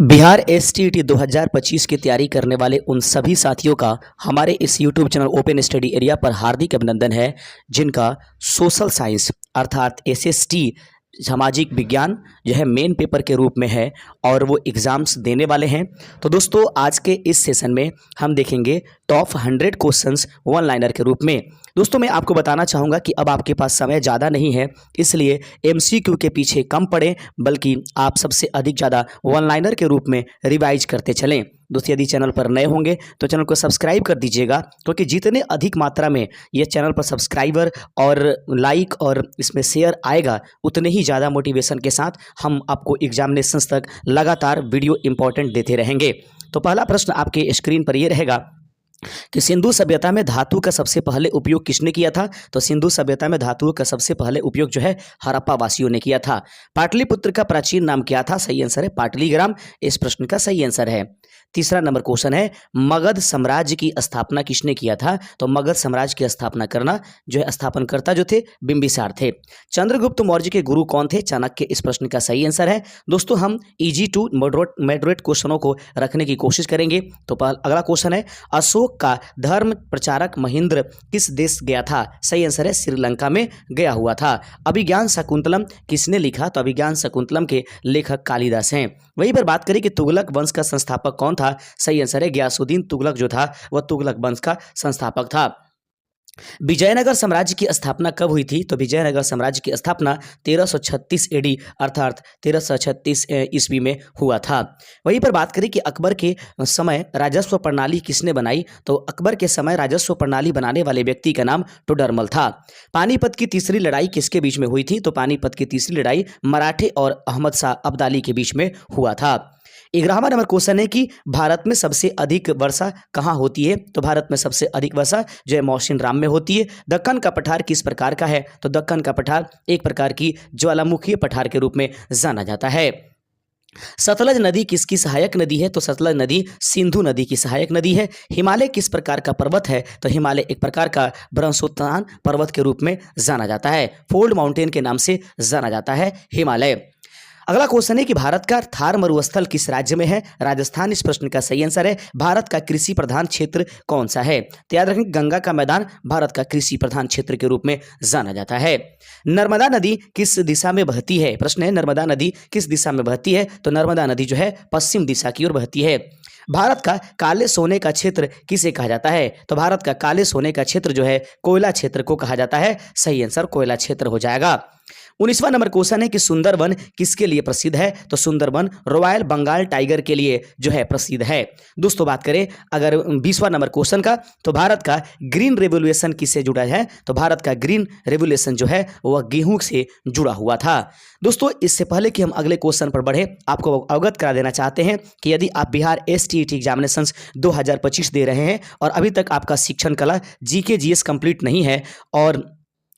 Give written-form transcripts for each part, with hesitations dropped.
Bihar STET 2025 की तैयारी करने वाले उन सभी साथियों का हमारे इस YouTube channel open study area पर हार्दिक अभिनंदन है, जिनका सोशल साइंस अर्थात एसएसटी सामाजिक विज्ञान जो है मेन पेपर के रूप में है और वो एग्ज़ाम्स देने वाले हैं। तो दोस्तों, आज के इस सेशन में हम देखेंगे टॉप 100 क्वेश्चंस वन लाइनर के रूप में। दोस्तों, मैं आपको बताना चाहूँगा कि अब आपके पास समय ज़्यादा नहीं है, इसलिए एमसीक्यू के पीछे कम पड़े, बल्कि आप सबसे अधिक ज़्यादा वन लाइनर के रूप में रिवाइज करते चलें। दोस्तों, यदि चैनल पर नए होंगे तो चैनल को सब्सक्राइब कर दीजिएगा, क्योंकि जितने अधिक मात्रा में ये चैनल पर सब्सक्राइबर और लाइक और इसमें शेयर आएगा, उतने ही ज़्यादा मोटिवेशन के साथ हम आपको एग्जामिनेशंस तक लगातार वीडियो इंपॉर्टेंट देते रहेंगे। तो पहला प्रश्न आपके स्क्रीन पर ये रहेगा कि सिंधु सभ्यता में धातु का सबसे पहले उपयोग किसने किया था। तो सिंधु सभ्यता में धातु का सबसे पहले उपयोग जो है हड़प्पा वासियों ने किया था। पाटलिपुत्र का प्राचीन नाम क्या था। सही आंसर है पाटलीग्राम, इस प्रश्न का सही आंसर है। तीसरा नंबर क्वेश्चन है, मगध साम्राज्य की स्थापना किसने किया था। तो मगध साम्राज्य की स्थापना करना जो है स्थापनकर्ता जो थे बिंबिसार थे। चंद्रगुप्त मौर्य के गुरु कौन थे। चाणक्य, इस प्रश्न का सही आंसर है। दोस्तों, हम इजी टू मॉडरेट क्वेश्चनों को रखने की कोशिश करेंगे। तो अगला क्वेश्चन है, अशोक का धर्म प्रचारक महेंद्र किस देश गया था। सही आंसर है श्रीलंका में गया हुआ था। अभिज्ञान शाकुंतलम किसने लिखा। तो अभिज्ञान शाकुंतलम के लेखक कालिदास हैं। वहीं पर बात करें कि तुगलक वंश का संस्थापक कौन था। सही आंसर है गयासुद्दीन तुगलक जो था वह तुगलक वंश का संस्थापक था। विजयनगर साम्राज्य की स्थापना कब हुई थी। तो विजयनगर साम्राज्य की स्थापना 1336 एडी अर्थात 1336 ईस्वी में हुआ था। वहीं पर बात करें कि अकबर के समय राजस्व प्रणाली किसने बनाई। तो अकबर के समय राजस्व प्रणाली बनाने वाले व्यक्ति का नाम टोडरमल था। पानीपत की तीसरी लड़ाई किसके बीच में हुई थी। तो पानीपत की तीसरी लड़ाई मराठे और अहमद शाह अब्दाली के बीच में हुआ था। 11वां नंबर क्वेश्चन है कि भारत में सबसे अधिक वर्षा कहाँ होती है। तो भारत में सबसे अधिक वर्षा जो है मौसिन राम में होती है। दक्कन का पठार किस प्रकार का है। तो दक्कन का पठार एक प्रकार की ज्वालामुखी पठार के रूप में जाना जाता है। सतलज नदी किसकी सहायक नदी है। तो सतलज नदी सिंधु नदी की सहायक नदी है। हिमालय किस प्रकार का पर्वत है। तो हिमालय एक प्रकार का ब्रह्मोत्तान पर्वत के रूप में जाना जाता है। फोल्ड माउंटेन के नाम से जाना जाता है हिमालय। अगला क्वेश्चन है कि भारत का थार मरुस्थल किस राज्य में है। राजस्थान, इस प्रश्न का सही आंसर है। भारत का कृषि प्रधान क्षेत्र कौन सा है। तो याद रखें, गंगा का मैदान भारत का कृषि प्रधान क्षेत्र के रूप में जाना जाता है। नर्मदा नदी किस दिशा में बहती है। प्रश्न है, नर्मदा नदी किस दिशा में बहती है। तो नर्मदा नदी जो है पश्चिम दिशा की ओर बहती है। भारत का काले सोने का क्षेत्र किसे कहा जाता है। तो भारत का काले सोने का क्षेत्र जो है कोयला क्षेत्र को कहा जाता है। सही आंसर कोयला क्षेत्र हो जाएगा। 19वां नंबर क्वेश्चन है कि सुंदरवन किसके लिए प्रसिद्ध है। तो सुंदरवन रॉयल बंगाल टाइगर के लिए जो है प्रसिद्ध है। दोस्तों, बात करें अगर 20वां नंबर क्वेश्चन का, तो भारत का ग्रीन रेवोल्यूशन किससे जुड़ा है। तो भारत का ग्रीन रेवोल्यूशन जो है वह गेहूं से जुड़ा हुआ था। दोस्तों, इससे पहले कि हम अगले क्वेश्चन पर बढ़े, आपको अवगत करा देना चाहते हैं कि यदि आप बिहार एसटीईटी एग्जामिनेशंस 2025 दे रहे हैं और अभी तक आपका शिक्षण कला जीके जीएस कंप्लीट नहीं है और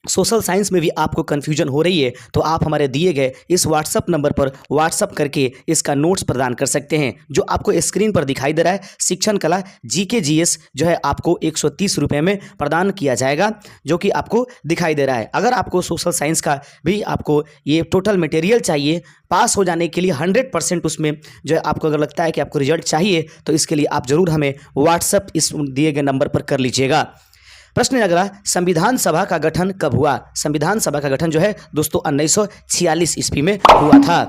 सोशल साइंस में भी आपको कन्फ्यूजन हो रही है, तो आप हमारे दिए गए इस व्हाट्सअप नंबर पर व्हाट्सअप करके इसका नोट्स प्रदान कर सकते हैं, जो आपको स्क्रीन पर दिखाई दे रहा है। शिक्षण कला जीके जीएस जो है आपको 130 रुपये में प्रदान किया जाएगा, जो कि आपको दिखाई दे रहा है। अगर आपको सोशल साइंस का भी आपको ये टोटल मटेरियल चाहिए पास हो जाने के लिए 100% उसमें जो है आपको अगर लगता है कि आपको रिजल्ट चाहिए, तो इसके लिए आप जरूर हमें व्हाट्सअप इस दिए गए नंबर पर कर लीजिएगा। प्रश्न अगला, संविधान सभा का गठन कब हुआ। संविधान सभा का गठन जो है दोस्तों 1946 ईस्वी में हुआ था।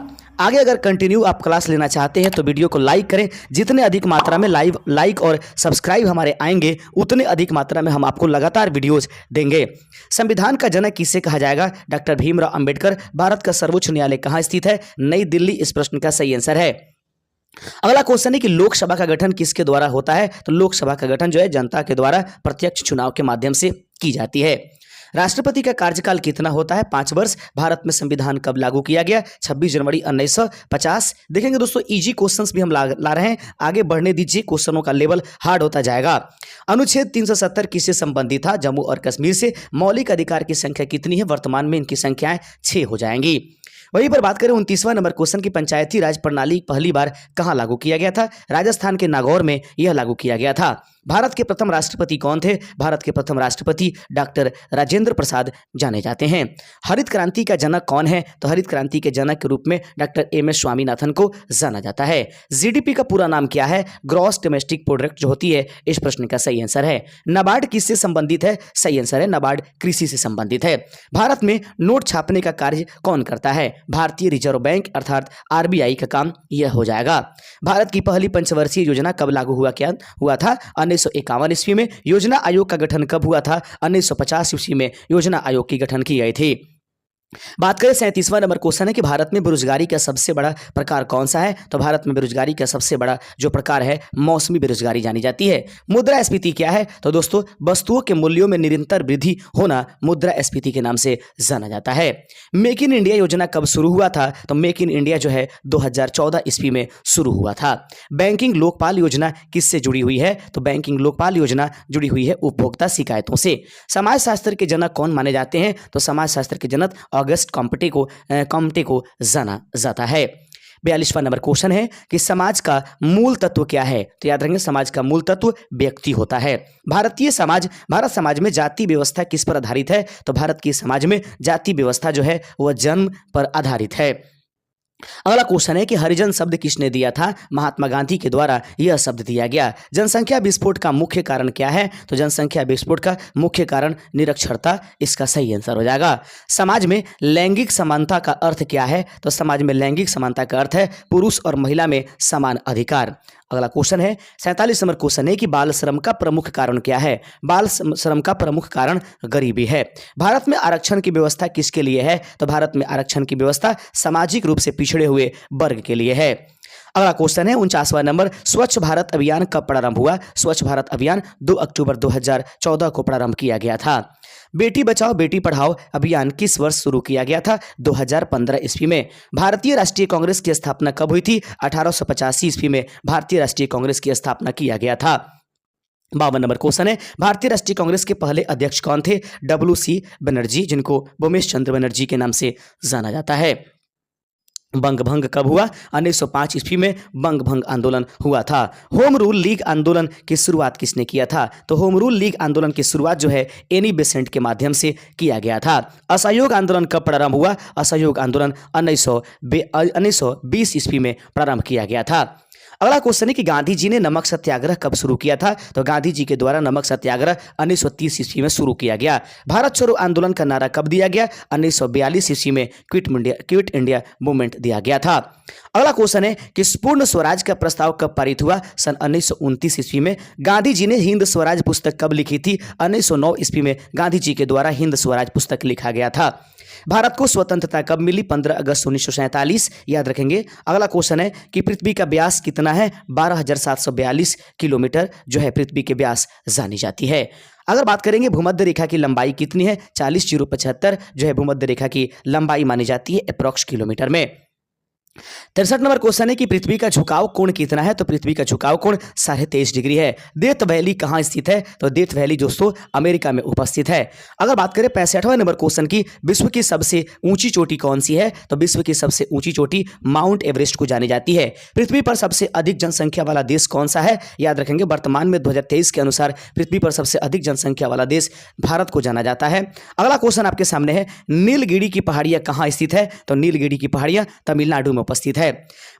आगे अगर कंटिन्यू आप क्लास लेना चाहते हैं तो वीडियो को लाइक करें। जितने अधिक मात्रा में लाइक और सब्सक्राइब हमारे आएंगे, उतने अधिक मात्रा में हम आपको लगातार वीडियोस देंगे। संविधान का जनक किसे कहा जाएगा। डॉक्टर भीमराव अंबेडकर। भारत का सर्वोच्च न्यायालय कहाँ स्थित है। नई दिल्ली, इस प्रश्न का सही आंसर है। अगला क्वेश्चन है कि लोकसभा का गठन किसके द्वारा होता है। तो लोकसभा का गठन जो है जनता के द्वारा प्रत्यक्ष चुनाव के माध्यम से की जाती है। राष्ट्रपति का कार्यकाल कितना होता है। 5 वर्ष। भारत में संविधान कब लागू किया गया। 26 जनवरी 1950। देखेंगे दोस्तों, इजी क्वेश्चंस भी हम ला रहे हैं, आगे बढ़ने दीजिए, क्वेश्चनों का लेवल हार्ड होता जाएगा। अनुच्छेद 370 किससे संबंधित था। जम्मू और कश्मीर से। मौलिक अधिकार की संख्या कितनी है। वर्तमान में इनकी संख्याएं 6 हो जाएंगी। वहीं पर बात करें 29वां नंबर क्वेश्चन की, पंचायती राज प्रणाली पहली बार कहां लागू किया गया था। राजस्थान के नागौर में यह लागू किया गया था। भारत के प्रथम राष्ट्रपति कौन थे? भारत के प्रथम राष्ट्रपति डॉक्टर राजेंद्र प्रसाद जाने जाते हैं। हरित क्रांति का जनक कौन है? तो हरित क्रांति के जनक के रूप में डॉक्टर एम.एस. स्वामीनाथन को जाना जाता है। जीडीपी का पूरा नाम क्या है? ग्रॉस डोमेस्टिक प्रोडक्ट जो होती है, इस प्रश्न का सही आंसर है। नाबार्ड किससे संबंधित है? सही आंसर है, नाबार्ड कृषि से संबंधित है। भारत में नोट छापने का कार्य कौन करता है? भारतीय रिजर्व बैंक अर्थात आरबीआई का काम यह हो जाएगा। भारत की पहली पंचवर्षीय योजना कब लागू हुआ था? 1951 ईस्वी में। योजना आयोग का गठन कब हुआ था? 1950 ईस्वी में योजना आयोग की गठन की गई थी। बात करें 37वां नंबर क्वेश्चन है कि भारत में बेरोजगारी का सबसे बड़ा प्रकार कौन सा है? तो भारत में बेरोजगारी का सबसे बड़ा जो प्रकार है, मौसमी बेरोजगारी जानी जाती है। मुद्रास्फीति क्या है? तो दोस्तों, वस्तुओं के मूल्यों में निरंतर वृद्धि होना मुद्रास्फीति के नाम से जाना जाता है। मेक इन इंडिया योजना कब शुरू हुआ था? तो मेक इन इंडिया जो है 2014 ईस्वी में शुरू हुआ था। बैंकिंग लोकपाल योजना किससे जुड़ी हुई है? तो बैंकिंग लोकपाल योजना जुड़ी हुई है उपभोक्ता शिकायतों से। समाज शास्त्र के जनक कौन माने जाते हैं? तो समाज शास्त्र के जनक ऑगस्ट कॉम्टे को जाना जाता है। 42वां नंबर क्वेश्चन है कि समाज का मूल तत्व क्या है? तो याद रखेंगे, समाज का मूल तत्व व्यक्ति होता है। भारत समाज में जाति व्यवस्था किस पर आधारित है? तो भारत की समाज में जाति व्यवस्था जो है वह जन्म पर आधारित है। अगला क्वेश्चन है कि हरिजन शब्द किसने दिया था? महात्मा गांधी के द्वारा यह शब्द दिया गया। जनसंख्या विस्फोट का मुख्य कारण क्या है? तो जनसंख्या विस्फोट का मुख्य कारण निरक्षरता इसका सही आंसर हो जाएगा। समाज में लैंगिक समानता का अर्थ क्या है? तो समाज में लैंगिक समानता का अर्थ है पुरुष और महिला में समान अधिकार। अगला क्वेश्चन है 47 नंबर क्वेश्चन है कि बाल श्रम का प्रमुख कारण क्या है? बाल श्रम का प्रमुख कारण गरीबी है। भारत में आरक्षण की व्यवस्था किसके लिए है? तो भारत में आरक्षण की व्यवस्था सामाजिक रूप से पिछड़े हुए वर्ग के लिए है। अगला क्वेश्चन है 49वां नंबर, स्वच्छ भारत अभियान कब प्रारंभ हुआ? स्वच्छ भारत अभियान 2 अक्टूबर 2014 को प्रारंभ किया गया था। बेटी बचाओ बेटी पढ़ाओ अभियान किस वर्ष शुरू किया गया था? 2015 ईस्वी में। भारतीय राष्ट्रीय कांग्रेस की स्थापना कब हुई थी? 1885 ईस्वी में भारतीय राष्ट्रीय कांग्रेस की स्थापना किया गया था। 52 नंबर क्वेश्चन है, भारतीय राष्ट्रीय कांग्रेस के पहले अध्यक्ष कौन थे? WC बनर्जी, जिनको भूमेश चंद्र बनर्जी के नाम से जाना जाता है। बंग भंग कब हुआ? 1905 ईस्वी में बंग भंग आंदोलन हुआ था। होम रूल लीग आंदोलन की शुरुआत किसने किया था? तो होम रूल लीग आंदोलन की शुरुआत जो है एनी बेसेंट के माध्यम से किया गया था। असहयोग आंदोलन कब प्रारंभ हुआ? असहयोग आंदोलन 1920 ईस्वी में प्रारंभ किया गया था। अगला क्वेश्चन है कि गांधी जी ने नमक सत्याग्रह कब शुरू किया था? तो गांधी जी के द्वारा नमक सत्याग्रह 1930 ईस्वी में शुरू किया गया। भारत छोड़ो आंदोलन का नारा कब दिया गया? 1942 ईस्वी में क्विट इंडिया मूवमेंट दिया गया था। अगला क्वेश्चन है कि पूर्ण स्वराज का प्रस्ताव कब पारित हुआ? सन 1929 ईस्वी में। गांधी जी ने हिंद स्वराज पुस्तक कब लिखी थी? 1909 ईस्वी में गांधी जी के द्वारा हिंद स्वराज पुस्तक लिखा गया था। भारत को स्वतंत्रता कब मिली? 15 अगस्त 1947, याद रखेंगे। अगला क्वेश्चन है कि पृथ्वी का व्यास कितना है? 12,742 किलोमीटर जो है पृथ्वी के व्यास जानी जाती है। अगर बात करेंगे भूमध्य रेखा की लंबाई कितनी है? 40,075 जो है भूमध्य रेखा की लंबाई मानी जाती है अप्रॉक्स किलोमीटर में। 63 नंबर क्वेश्चन है कि पृथ्वी का झुकाव कोण कितना है? तो पृथ्वी का झुकाव कोण 23.5 डिग्री है। डेथ वैली कहाँ स्थित है? तो डेथ वैली दोस्तों अमेरिका में उपस्थित है। अगर बात करें 65वां नंबर क्वेश्चन की, विश्व की सबसे ऊंची चोटी कौन सी है? तो विश्व की सबसे ऊंची चोटी माउंट एवरेस्ट को जानी जाती है। पृथ्वी पर सबसे अधिक जनसंख्या वाला देश कौन सा है? याद रखेंगे, वर्तमान में 2023 के अनुसार पृथ्वी पर सबसे अधिक जनसंख्या वाला देश भारत को जाना जाता है। अगला क्वेश्चन आपके सामने है, नीलगिरी की पहाड़ियां कहाँ स्थित है? तो नीलगिरी की पहाड़ियां तमिलनाडु में उपस्थित है।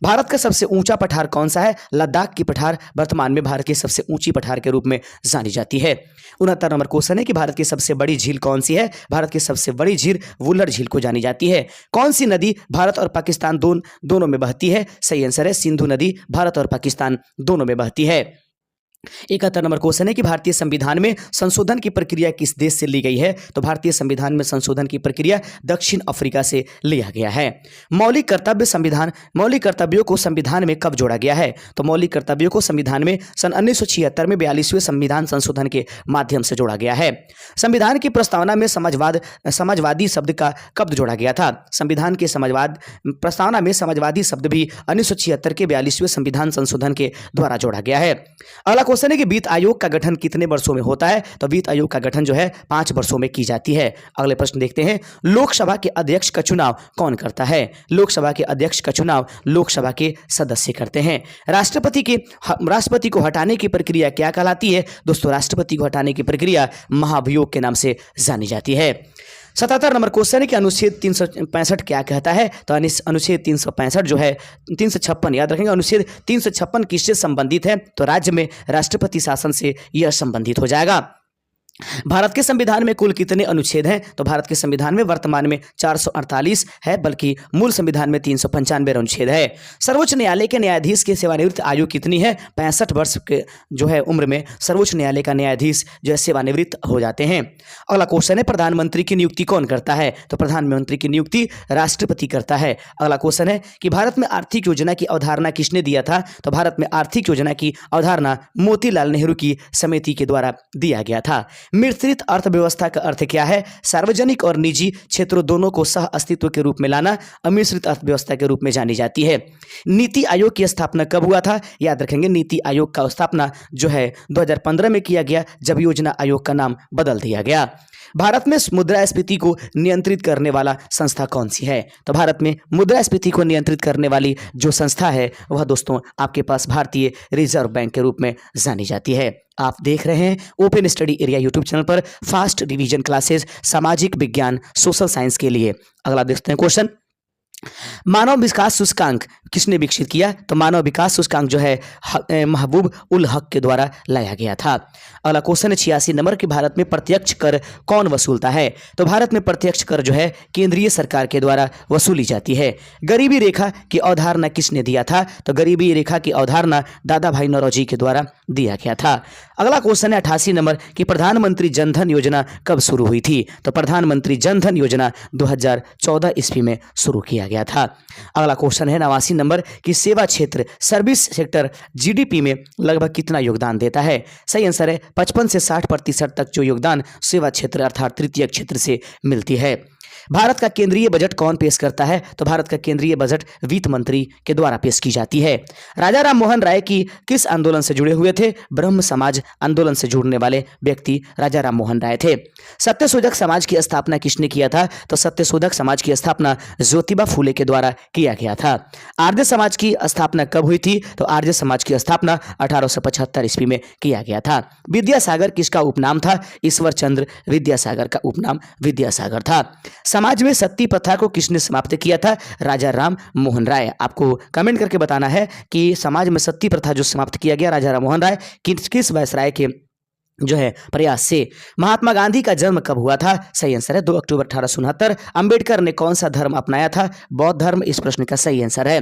भारत का सबसे ऊंचा पठार कौन सा है? लद्दाख की पठार वर्तमान में भारत की सबसे ऊंची पठार के रूप में जानी जाती है। 69 नंबर क्वेश्चन है कि भारत की सबसे बड़ी झील कौन सी है? भारत की सबसे बड़ी झील वुलर झील को जानी जाती है। कौन सी नदी भारत और पाकिस्तान दोनों में बहती है? सही आंसर है सिंधु नदी भारत और पाकिस्तान दोनों में बहती है। 71 नंबर क्वेश्चन है कि भारतीय संविधान में संशोधन की प्रक्रिया किस देश से ली गई है? तो भारतीय संविधान में संशोधन की प्रक्रिया दक्षिण अफ्रीका से लिया गया है। मौलिक कर्तव्यों को संविधान में कब जोड़ा गया है? तो मौलिक कर्तव्यों को संविधान में सन 1976 में 42वें संविधान संशोधन के माध्यम से जोड़ा गया है। संविधान की प्रस्तावना में समाजवादी शब्द का कब जोड़ा गया था? संविधान के प्रस्तावना में समाजवादी शब्द भी 1976 के 42वें संविधान संशोधन के द्वारा जोड़ा गया है। अगला क्वेश्चन है कि वित्त आयोग का गठन कितने वर्षों में होता है? तो वित्त आयोग का गठन जो है 5 वर्षों में की जाती है। अगले प्रश्न देखते हैं, लोकसभा के अध्यक्ष का चुनाव कौन करता है? लोकसभा के अध्यक्ष का चुनाव लोकसभा के सदस्य करते हैं। राष्ट्रपति को हटाने की प्रक्रिया क्या कहलाती है? दोस्तों, राष्ट्रपति को हटाने की प्रक्रिया महाभियोग के नाम से जानी जाती है। 77 नंबर क्वेश्चन है कि अनुच्छेद 365 क्या कहता है? तो अनुच्छेद 365 जो है 356, याद रखेंगे, अनुच्छेद 356 किससे संबंधित है? तो राज्य में राष्ट्रपति शासन से यह संबंधित हो जाएगा। भारत के संविधान में कुल कितने अनुच्छेद हैं? तो भारत के संविधान में वर्तमान में 448 है, बल्कि मूल संविधान में 395 अनुच्छेद है। सर्वोच्च न्यायालय के न्यायाधीश की सेवानिवृत्त आयु कितनी है? 65 वर्ष के जो है उम्र में सर्वोच्च न्यायालय का न्यायाधीश जो है सेवानिवृत्त हो जाते हैं। अगला क्वेश्चन है, प्रधानमंत्री की नियुक्ति कौन करता है? तो प्रधानमंत्री की नियुक्ति राष्ट्रपति करता है। अगला क्वेश्चन है कि भारत में आर्थिक योजना की अवधारणा किसने दिया था? तो भारत में आर्थिक योजना की अवधारणा मोतीलाल नेहरू की समिति के द्वारा दिया गया था। मिश्रित अर्थव्यवस्था का अर्थ क्या है? सार्वजनिक और निजी क्षेत्रों दोनों को सह अस्तित्व के रूप में लाना मिश्रित अर्थव्यवस्था के रूप में जानी जाती है। नीति आयोग की स्थापना कब हुआ था? याद रखेंगे, नीति आयोग का स्थापना जो है 2015 में किया गया, जब योजना आयोग का नाम बदल दिया गया। भारत में मुद्रास्फीति को नियंत्रित करने वाला संस्था कौन सी है? तो भारत में मुद्रास्फीति को नियंत्रित करने वाली जो संस्था है वह दोस्तों आपके पास भारतीय रिजर्व बैंक के रूप में जानी जाती है। आप देख रहे हैं open study area YouTube channel पर फास्ट डिवीजन क्लासेस सामाजिक विज्ञान सोशल साइंस के लिए। अगला देखते हैं क्वेश्चन, मानव विकास सूचकांक किसने विकसित किया? तो मानव विकास सूचकांक जो है महबूब उल हक के द्वारा लाया गया था। अगला क्वेश्चन है 86 नंबर कि भारत में प्रत्यक्ष कर कौन वसूलता है? तो भारत में प्रत्यक्ष कर जो है केंद्रीय सरकार के द्वारा वसूली जाती है। गरीबी रेखा की अवधारणा किसने दिया था? तो गरीबी रेखा की अवधारणा दादा भाई नौरोजी के द्वारा दिया गया था। अगला क्वेश्चन है 88 नंबर कि प्रधानमंत्री जन धन योजना कब शुरू हुई थी? तो प्रधानमंत्री जन धन योजना 2014 ईस्वी में शुरू किया गया था। अगला क्वेश्चन है 89 नंबर कि सेवा क्षेत्र सर्विस सेक्टर जीडीपी में लगभग कितना योगदान देता है? सही आंसर है 55 से 60% तक जो योगदान सेवा क्षेत्र अर्थात तृतीय क्षेत्र से मिलती है। भारत का केंद्रीय बजट कौन पेश करता है? तो भारत का केंद्रीय बजट वित्त मंत्री के द्वारा पेश की जाती है। राजा राम मोहन राय की किस आंदोलन से जुड़े हुए थे? ब्रह्म समाज आंदोलन से जुड़ने वाले व्यक्ति राजा राम मोहन राय थे। सत्यशोधक समाज की स्थापना किसने किया था? तो सत्यशोधक समाज की स्थापना ज्योतिबा फूले के द्वारा किया गया था। आर्य समाज की स्थापना कब हुई थी? तो आर्य समाज की स्थापना 1875 ईस्वी में किया गया था। विद्यासागर किसका उपनाम था? ईश्वर चंद्र विद्यासागर का उपनाम विद्यासागर था। समाज में सती प्रथा को किसने समाप्त किया था? राजा राम मोहन राय। आपको कमेंट करके बताना है कि समाज में सती प्रथा जो समाप्त किया गया राजा राम मोहन राय किस वायसराय के जो है प्रयास से। महात्मा गांधी का जन्म कब हुआ था? सही आंसर है 2 अक्टूबर 1869। अंबेडकर ने कौन सा धर्म अपनाया था? बौद्ध धर्म इस प्रश्न का सही आंसर है।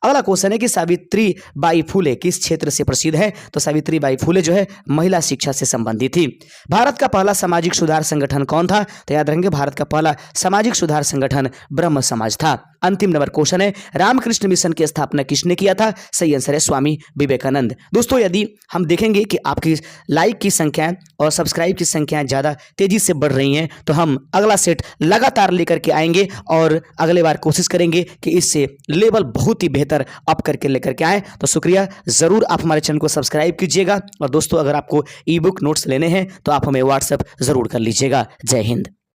अगला क्वेश्चन है कि सावित्री बाई फुले किस क्षेत्र से प्रसिद्ध है? तो सावित्री बाई फुले जो है महिला शिक्षा से संबंधित थी। भारत का पहला सामाजिक सुधार संगठन कौन था? तो याद रखेंगे भारत का पहला सामाजिक सुधार संगठन ब्रह्म समाज था। अंतिम नंबर क्वेश्चन है रामकृष्ण मिशन की स्थापना किसने किया था? सही आंसर है स्वामी विवेकानंद। दोस्तों, यदि हम देखेंगे कि आपकी लाइक की संख्या और सब्सक्राइब की संख्या ज़्यादा तेजी से बढ़ रही हैं, तो हम अगला सेट लगातार लेकर के आएंगे और अगले बार कोशिश करेंगे कि इससे लेवल बहुत ही बेहतर अप करके लेकर के आएँ। तो शुक्रिया, ज़रूर आप हमारे चैनल को सब्सक्राइब कीजिएगा। और दोस्तों, अगर आपको ई बुक नोट्स लेने हैं तो आप हमें व्हाट्सएप ज़रूर कर लीजिएगा। जय हिंद।